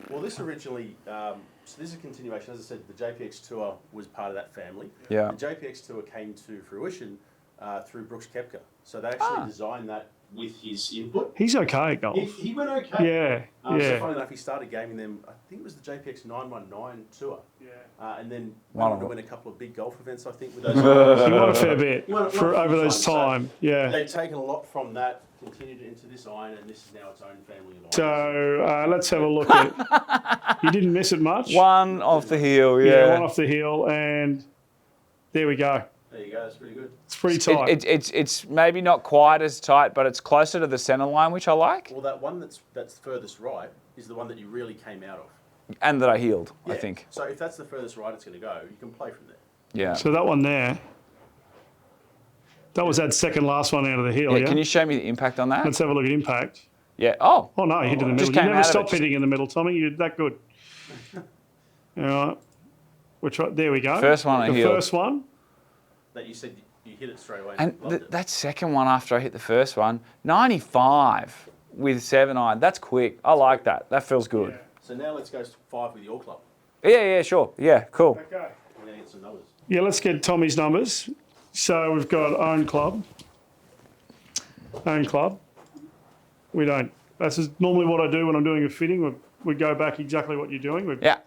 Well, this originally, so this is a continuation. As I said, the JPX Tour was part of that family. Yeah. The JPX Tour came to fruition through Brooks Koepka. So they actually designed that with his input. He's okay at golf. He went okay. Yeah, So yeah. funny enough, he started gaming them, I think it was the JPX 919 Tour. Yeah. And then Wow. went on to win a couple of big golf events, I think, with those He won a fair bit He won a for few over those times, time. Yeah. They've taken a lot from that, continued it into this iron, and this is now its own family of irons. So let's have a look at. You didn't miss it much. One off the heel, Yeah, yeah. one off the heel, and there we go. There you go, that's pretty good. It's pretty tight. It's maybe not quite as tight, but it's closer to the centre line, which I like, Well, that one that's furthest right is the one that you really came out of. and that I healed, I Yeah. think. So if that's the furthest right it's going to go, you can play from there. Yeah. So that one there, that was that second last one out of the heel, yeah? Can you show me the impact on that? Let's have a look at impact. Yeah. Oh. Oh, no, you hit in the Just middle. You came never out of stop it. hitting in the middle, Tommy. You're that good. All right. There we go. First one I The healed. first one. that you said you hit it straight away. And loved it. that second one after I hit the first one, 95 with 7-iron. That's quick. I like that. That feels good. So now let's go 5 with your club. Yeah, sure. Yeah, cool. Okay. We're going to get some numbers. Yeah, let's get Tommy's numbers. So we've got own club. Own club. We don't. That's normally what I do when I'm doing a fitting. We go back exactly what you're doing. We Yeah.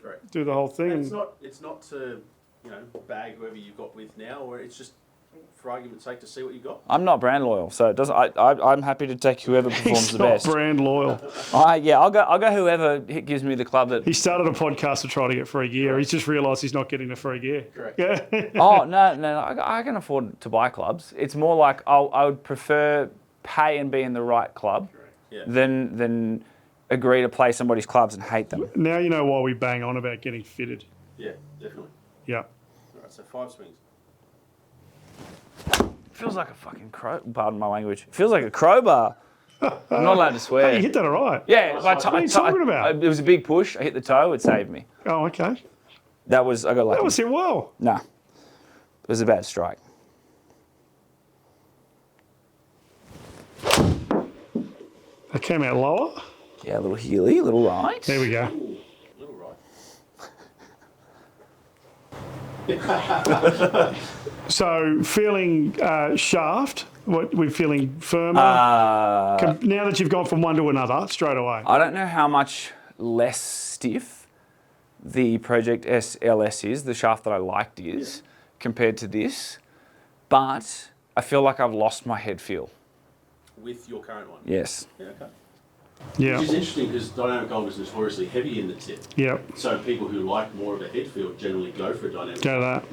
Correct. do the whole thing. And And it's not to, bag whoever you've got with now, or it's just for argument's sake to see what you got. I'm not brand loyal, so it doesn't. I'm happy to take whoever performs he's the not best. brand loyal. I'll go whoever gives me the club that. He started a podcast to try to get free gear. He's just realised he's not getting the free gear. Correct. Yeah. Oh no, I can afford to buy clubs. It's more like I would prefer pay and be in the right club Yeah. than agree to play somebody's clubs and hate them. Now you know why we bang on about getting fitted. Yeah, definitely. Yeah. All right, so 5 swings. Feels like a fucking crow. Pardon my language. Feels like a crowbar. I'm not allowed to swear. Hey, you hit that all right. Yeah, What are you talking about? It was a big push. I hit the toe. It saved me. Oh, okay. I got lucky. That was it well. Nah, it was a bad strike. That came out lower. Yeah, a little heely, a little right. There we go. Little right. So feeling shaft, what we're feeling firmer. Now that you've gone from one to another straight away. I don't know how much less stiff the Project SLS is, the shaft that I liked is, compared to this, but I feel like I've lost my head feel. With your current one? Yes. Yeah, okay. Yeah. Which is interesting because dynamic gold is notoriously heavy in the tip. Yeah. So people who like more of a head feel generally go for a dynamic. Go that.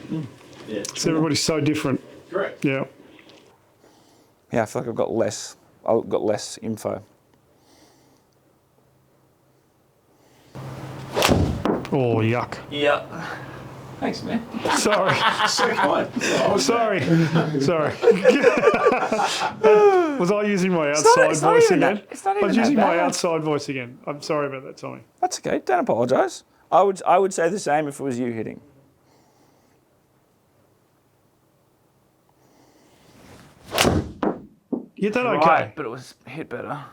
Yeah. So everybody's so different. Correct. Yeah. Yeah, I feel like I've got less info. Oh, yuck. Yeah. Thanks, man. Sorry. So kind. Oh, Sorry. Sorry. Was I using my outside voice again? It's not I was even using that my bad. outside voice again. I'm sorry about that, Tommy. That's okay. Don't apologise. I would say the same if it was you hitting. You did that okay? Right, but it was hit better.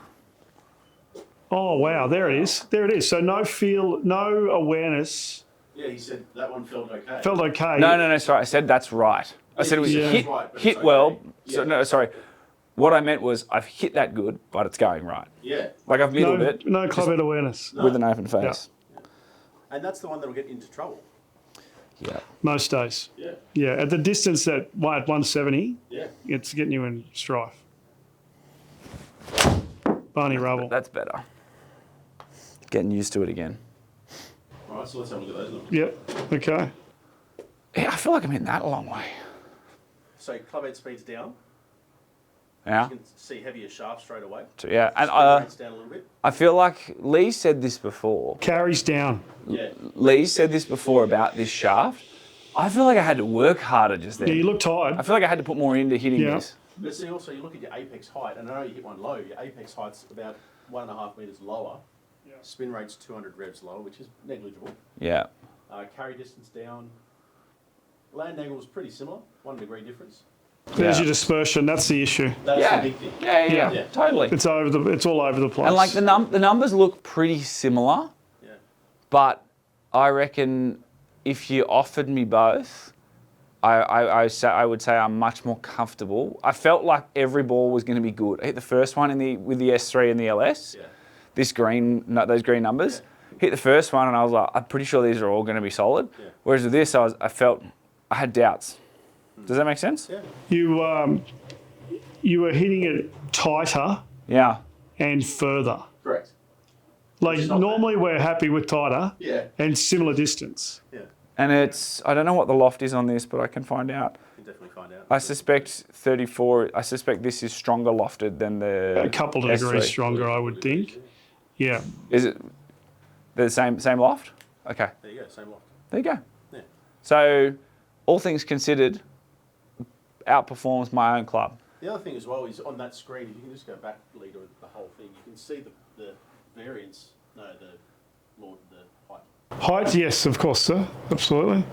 Oh, wow. There it is. There it is. So no feel, no awareness. Yeah, he said that one felt okay. Felt okay. No, sorry. I said that's right. I said it was Yeah. hit, Right, but hit it's okay. well. So Yeah. no, sorry. What I meant was I've hit that good, but it's going right. Yeah. Like I've middled No, it no club head awareness. with an open face. And that's the one that'll get into trouble. Yeah. Most days. Yeah. Yeah. At the distance at 170, Yeah. it's getting you in strife. Barney rubble. That's better. Getting used to it again. All right, so let's have a look at those numbers. Yep. Okay. Yeah, I feel like I'm in that a long way. So club head speed's down. Yeah. You can see heavier shaft straight away. So, yeah, and Spin rate's down a little bit. I feel like Lee said this before. Carries down. Yeah. Lee said this before about this shaft. I feel like I had to work harder just Yeah, you then. look tired. I feel like I had to put more into hitting Yeah. this. But see, also you look at your apex height, and I know you hit one low. Your apex height's about 1.5 meters lower. Yeah. Spin rate's 200 revs lower, which is negligible. Yeah. Carry distance down. Land angle was pretty similar, 1 degree difference. There's Yeah. your dispersion. That's the issue. That's Yeah. the big thing. Yeah, Yeah. totally. It's all over the place. And like the numbers look pretty similar, Yeah. but I reckon if you offered me both, I would say I'm much more comfortable. I felt like every ball was going to be good. I hit the first one with the S3 and the LS. Yeah. Those green numbers. Hit the first one and I was like, I'm pretty sure these are all going to be solid. Yeah. Whereas with this, I had doubts. Does that make sense? Yeah. You were hitting it tighter Yeah. and further. Correct. Like is not normally we're happy with tighter Yeah. and similar distance. Yeah. And I don't know what the loft is on this, but I can find out. You can definitely find out. I suspect 34, I suspect this is stronger lofted than the A couple of S3. degrees stronger, I would think. Yeah. Is it the same loft? Okay, There you go, same loft. there you go. Yeah. So, all things considered, outperforms my own club. The other thing as well is on that screen, if you can just go back, Lee, to the whole thing, you can see the variance, the height. Height, yes, of course, sir. Absolutely.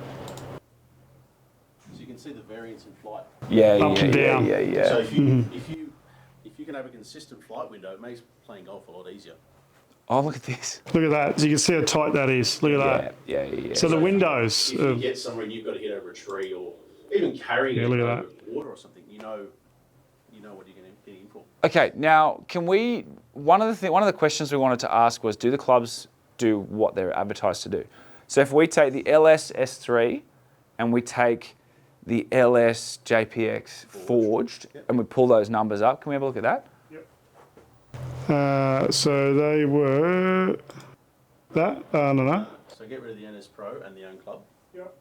So you can can see the variance in flight. Yeah, Up yeah, and yeah, down. yeah, yeah. So if you can have a consistent flight window, it makes playing golf a lot easier. Oh, look at this. Look at that. So you can see how tight that is. Look at Yeah, that. yeah, yeah. So the if you- windows. If you get somewhere and you've got to hit over a tree or even carrying Yeah, it look at over that. water or something, you know what you're going to get in for. Okay, now can we? One of the questions we wanted to ask was, do the clubs do what they're advertised to do? So if we take the LS S3 and we take the LS JPX forged, Yep. and we pull those numbers up, can we have a look at that? So they were that. No. So get rid of the NS Pro and the Own Club. Yep.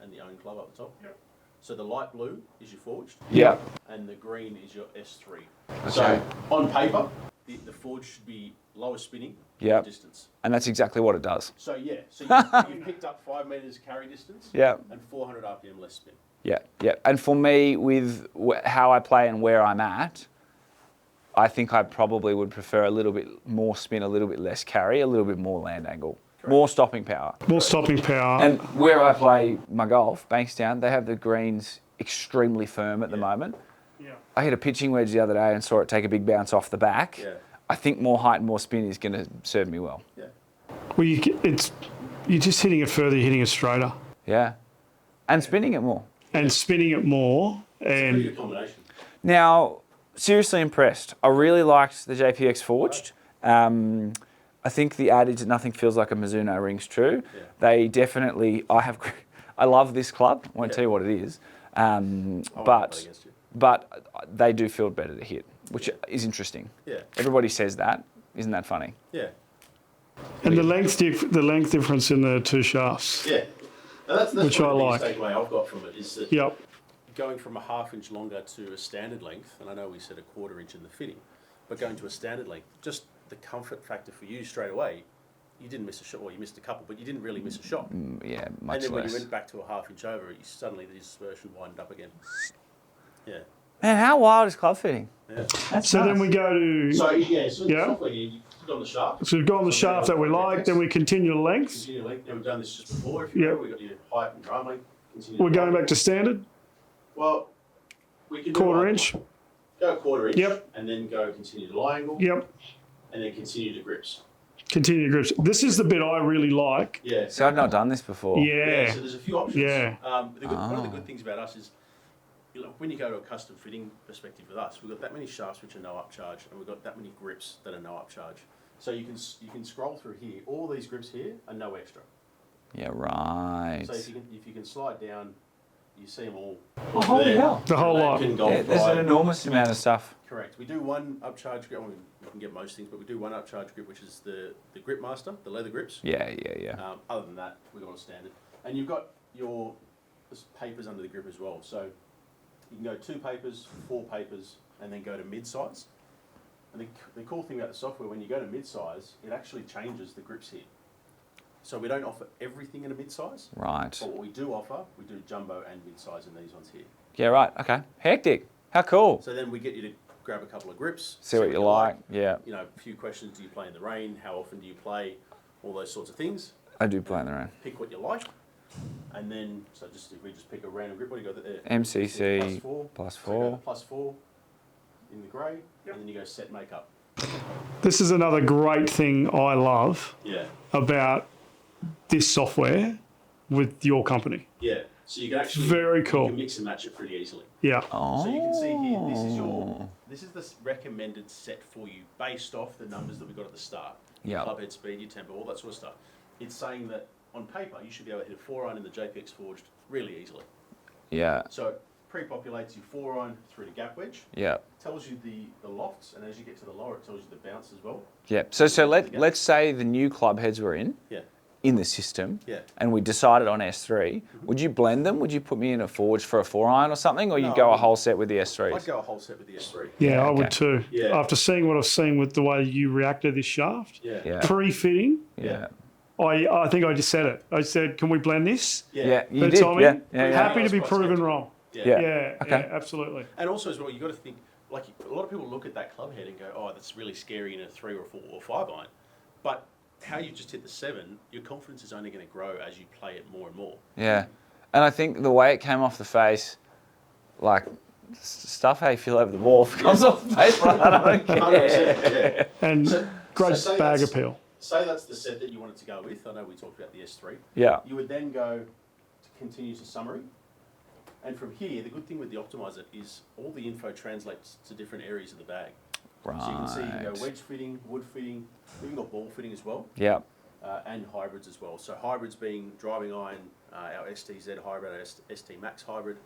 And the Own Club up the top. Yep. So the light blue is your forged, Yeah. and the green is your S3. Okay. So on paper, the forged should be lower spinning, Yep. lower distance. And that's exactly what it does. So yeah, so you picked up 5 meters carry distance. Yeah. And 400 RPM less spin. Yeah, yeah. And for me, with how I play and where I'm at, I think I probably would prefer a little bit more spin, a little bit less carry, a little bit more land angle, more stopping power. More stopping power. And where I play my golf, Bankstown, they have the greens extremely firm at the moment. Yeah. I hit a pitching wedge the other day and saw it take a big bounce off the back. Yeah. I think more height and more spin is going to serve me well. Yeah. Well, you're just hitting it further, you're hitting it straighter, Yeah. And spinning it more. and spinning it more. Pretty And good combination. Now, seriously impressed. I really liked the JPX forged. I think the adage that nothing feels like a Mizuno rings true. Yeah. They definitely, I love this club. I won't Yeah. tell you what it is. I won't play But against you. they do feel better to hit, which is interesting. Yeah. Everybody says that. Isn't that funny? Yeah. the length difference in the two shafts. Yeah. And that's Which one of I the biggest takeaway I've got from it is that Yep. going from a ½ inch longer to a standard length, and I know we said a ½ inch in the fitting, but going to a standard length, just the comfort factor for you straight away, you didn't miss a shot, well, you missed a couple, but you didn't really miss a shot. Yeah, And much then when less. you went back to a ½ inch over, you suddenly the dispersion widened up again. Yeah. Man, how wild is club fitting? Yeah. That's So nuts. then we go to. So yeah, so Yeah. the software you put on the shaft. So we've got on the shaft that we like, then we continue the lengths. Continue length. And we've done this just before. If you Yeah. remember, we've got your height and drum length. Continue We're going drum back to standard, Well, we can do quarter either inch. one. Go ½ inch. Yep. And then go continue to lie angle. Yep. And then continue to grips. Continue grips. This is the bit I really like. Yeah. So I've not done this before. Yeah. So there's a few options. Yeah. One of the good things about us is, when you go to a custom fitting perspective with us, we've got that many shafts which are no upcharge, and we've got that many grips that are no upcharge. So you can scroll through here. All these grips here are no extra. Yeah, right. So if you can slide down, you see them all. Oh, holy there. hell. The whole lot. Can golf Yeah, there's ride. an enormous amount of stuff. Correct. We do one upcharge grip. I mean, we can get most things, but we do one upcharge grip, which is the Grip Master, the leather grips. Yeah, yeah, yeah. Other than that, we've got a standard. And you've got your papers under the grip as well. So you can go 2 papers, 4 papers, and then go to mid-size. And the cool thing about the software, when you go to mid-size, it actually changes the grips here. So we don't offer everything in a mid-size. Right. But what we do offer, we do jumbo and mid-size in these ones here. Yeah, right. Okay. Hectic. How cool. So then we get you to grab a couple of grips. See what you like. Yeah. You know, a few questions. Do you play in the rain? How often do you play? All those sorts of things. I do play in the rain. Pick what you like. And then, so just if we just pick a random grip, what do you got there? MCC plus 4. plus So go 4. plus 4 in the grey. And then you go set makeup. This is another great thing I love Yeah. about this software with your company. Yeah. So you can actually Very cool. You can mix and match it pretty easily. Yeah. Oh. So you can see here, this is the recommended set for you based off the numbers that we got at the start. Yeah. Club head speed, your tempo, all that sort of stuff. It's saying that on paper you should be able to hit a 4-iron in the JPX Forged really easily. Yeah. So it pre-populates your 4-iron through to gap wedge. Yeah. Tells you the lofts, and as you get to the lower, it tells you the bounce as well. Yeah. So let's say the new club heads were in Yeah. the system, Yeah. and we decided on S3. Would you blend them? Would you put me in a Forge for a 4-iron or something, or you No, go I a wouldn't. whole set with the I'd S3s? go a whole set with the S3. Yeah, I okay. would too. Yeah. After seeing what I've seen with the way you reacted to this shaft, Yeah. Yeah. pre-fitting, Yeah. I think I just said it. I said, can we blend this? Yeah. You But did. Tommy, Yeah. Yeah. Yeah. happy to be Quite proven skeptical. wrong. Yeah. Yeah. Yeah, Okay. yeah, absolutely. And also as well, you got to think, like a lot of people look at that club head and go, oh, that's really scary in a 3 or a 4 or 5-iron. But how you just hit the 7, your confidence is only going to grow as you play it more and more. Yeah. And I think the way it came off the face, like stuff how you feel over the ball comes off the face, but I don't care. 100%, yeah. And great say bag that's- appeal. Say that's the set that you wanted to go with. I know we talked about the S3. Yeah. You would then go to continue to summary. And from here, the good thing with the optimizer is all the info translates to different areas of the bag. Right. So you can see you can go wedge fitting, wood fitting, we've even got ball fitting as well, Yeah. and hybrids as well. So hybrids being driving iron, our STZ hybrid, our ST Max hybrid,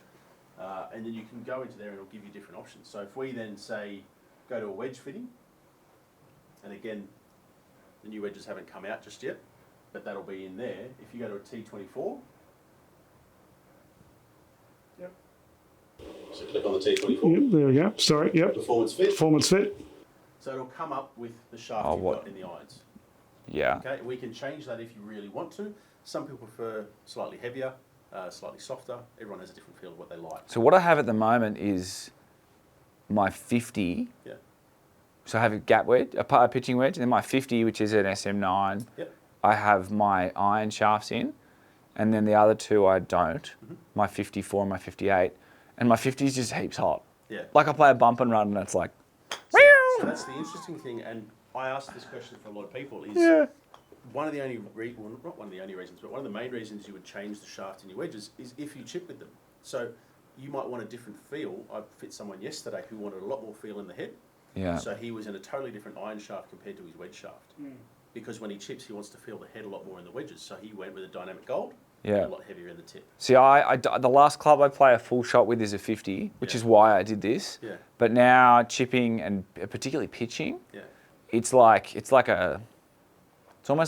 and then you can go into there and it'll give you different options. So if we then say, go to a wedge fitting, and again, the new wedges haven't come out just yet, but that'll be in there. If you go to a T24, Yep. So click on the T24, Yep, there we go. Sorry, yep. performance fit. Performance fit. So it'll come up with the shaft Oh, you've what? got in the irons. Yeah. Okay, we can change that if you really want to. Some people prefer slightly heavier, slightly softer. Everyone has a different feel of what they like. So what I have at the moment is my 50. Yeah. So I have a gap wedge, a pitching wedge, and then my 50, which is an SM9. Yep. I have my iron shafts in, and then the other two I don't. Mm-hmm. My 54 and my 58, and my 50 is just heaps hot. Yeah. Like I play a bump and run, and it's like, So that's the interesting thing, and I ask this question for a lot of people, is yeah, one of the only, well, not one of the only reasons, but one of the main reasons you would change the shaft in your wedges is if you chip with them. So you might want a different feel. I fit someone yesterday who wanted a lot more feel in the head. yeah. So he was in a totally different iron shaft compared to his wedge shaft. Because when he chips, he wants to feel the head a lot more in the wedges. So he went with a dynamic gold, Yeah. a lot heavier in the tip. See, the last club I play a full shot with is a 50, which Yeah. is why I did this. Yeah. But now chipping and particularly pitching, Yeah. it's almost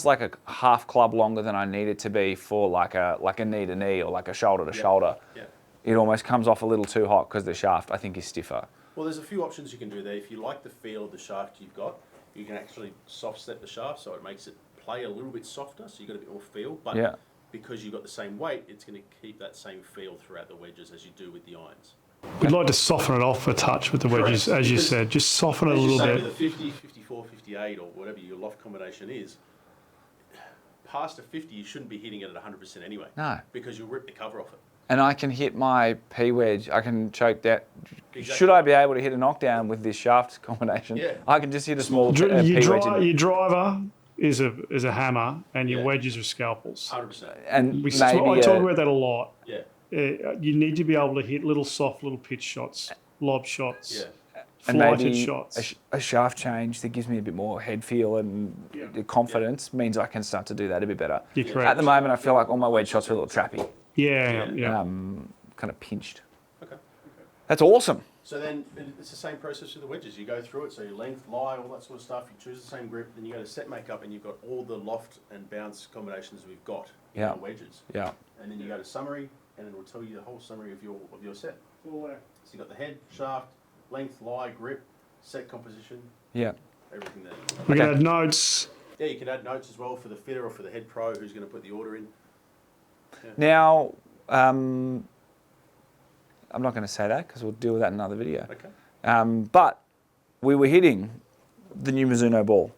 like a half club longer than I need it to be for like a knee to knee or like a shoulder to shoulder. Yeah. It almost comes off a little too hot because the shaft I think is stiffer. Well, there's a few options you can do there. If you like the feel of the shaft you've got, you can actually soft set the shaft so it makes it play a little bit softer, so you've got a bit more feel. But Yeah. because you've got the same weight, it's going to keep that same feel throughout the wedges as you do with the irons. We'd like to soften it off a touch with the wedges, Correct. as you Because said. Just soften it a As you little say, bit. with a 50, 54, 58 or whatever your loft combination is, past a 50 you shouldn't be hitting it at 100% anyway. No. Because you'll rip the cover off it. And I can hit my P wedge. I can choke that. Exactly. Should I be able to hit a knockdown with this shaft combination? Yeah. I can just hit a small Your, P wedge. your driver is a hammer, and your Yeah. wedges are scalpels. 100%. And I maybe talk about that a lot. Yeah. You need to be able to hit little soft, little pitch shots, lob shots, Yeah. and flighted maybe shots. a shaft change that gives me a bit more head feel and the confidence means I can start to do that a bit better. You're At correct. the moment, I feel like all my wedge shots are a little trappy, Yeah. kind of pinched. Okay. That's awesome. So then it's the same process with the wedges. You go through it, so your length, lie, all that sort of stuff. You choose the same grip, then you go to set makeup, and you've got all the loft and bounce combinations we've got in Yeah. our wedges. Yeah. And then you go to summary, and it will tell you the whole summary of your set. Yeah. So you've got the head, shaft, length, lie, grip, set composition, Yeah. everything there. We can Okay. add notes. Yeah, you can add notes as well for the fitter or for the head pro who's going to put the order in. Now, I'm not going to say that because we'll deal with that in another video. Okay. But we were hitting the new Mizuno ball.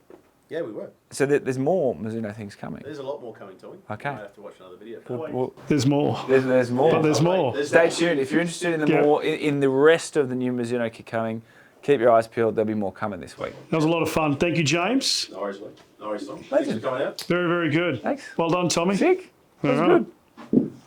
Yeah, we were. So there's more Mizuno things coming. There's a lot more coming to it. Okay. You might have to watch another video. For that. Well, There's more. there's more. But there's more. Stay tuned. If you're interested in the Yeah. more in the rest of the new Mizuno kit coming, keep your eyes peeled. There'll be more coming this week. That was a lot of fun. Thank you, James. No worries, mate. No worries, Tom. Thanks for coming out. Very, very good. Thanks. Well done, Tommy. Sick. That was All right. good.